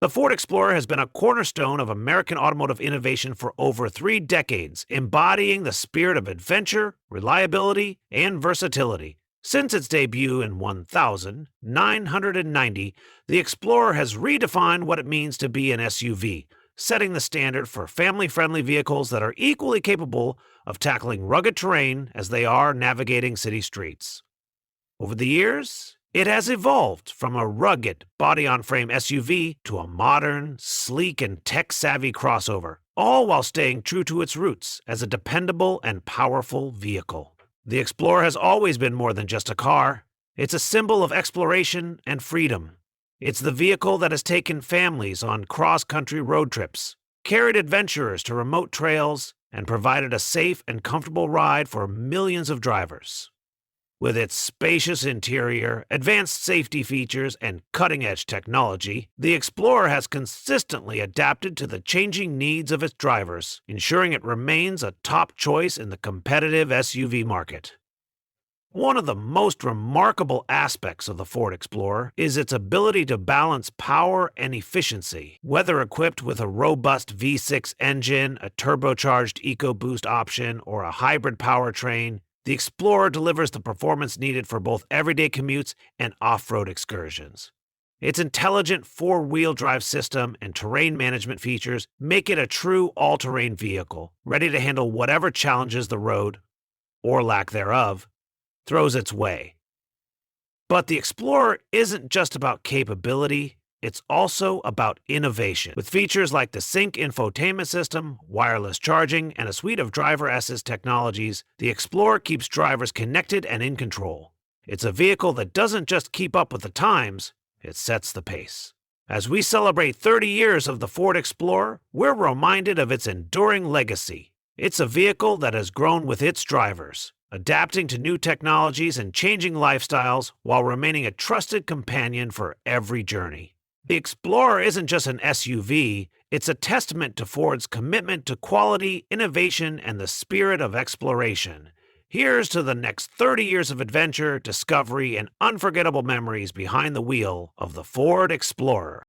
The Ford Explorer has been a cornerstone of American automotive innovation for over 3 decades, embodying the spirit of adventure, reliability, and versatility. Since its debut in 1990, the Explorer has redefined what it means to be an SUV, setting the standard for family-friendly vehicles that are equally capable of tackling rugged terrain as they are navigating city streets. Over the years, it has evolved from a rugged, body-on-frame SUV to a modern, sleek, and tech-savvy crossover, all while staying true to its roots as a dependable and powerful vehicle. The Explorer has always been more than just a car. It's a symbol of exploration and freedom. It's the vehicle that has taken families on cross-country road trips, carried adventurers to remote trails, and provided a safe and comfortable ride for millions of drivers. With its spacious interior, advanced safety features, and cutting-edge technology, the Explorer has consistently adapted to the changing needs of its drivers, ensuring it remains a top choice in the competitive SUV market. One of the most remarkable aspects of the Ford Explorer is its ability to balance power and efficiency. Whether equipped with a robust V6 engine, a turbocharged EcoBoost option, or a hybrid powertrain, the Explorer delivers the performance needed for both everyday commutes and off-road excursions. Its intelligent four-wheel drive system and terrain management features make it a true all-terrain vehicle, ready to handle whatever challenges the road, or lack thereof, throws its way. But the Explorer isn't just about capability, it's also about innovation. With features like the Sync infotainment system, wireless charging, and a suite of driver assist technologies, the Explorer keeps drivers connected and in control. It's a vehicle that doesn't just keep up with the times, it sets the pace. As we celebrate 30 years of the Ford Explorer, we're reminded of its enduring legacy. It's a vehicle that has grown with its drivers, adapting to new technologies and changing lifestyles while remaining a trusted companion for every journey. The Explorer isn't just an SUV, it's a testament to Ford's commitment to quality, innovation, and the spirit of exploration. Here's to the next 30 years of adventure, discovery, and unforgettable memories behind the wheel of the Ford Explorer.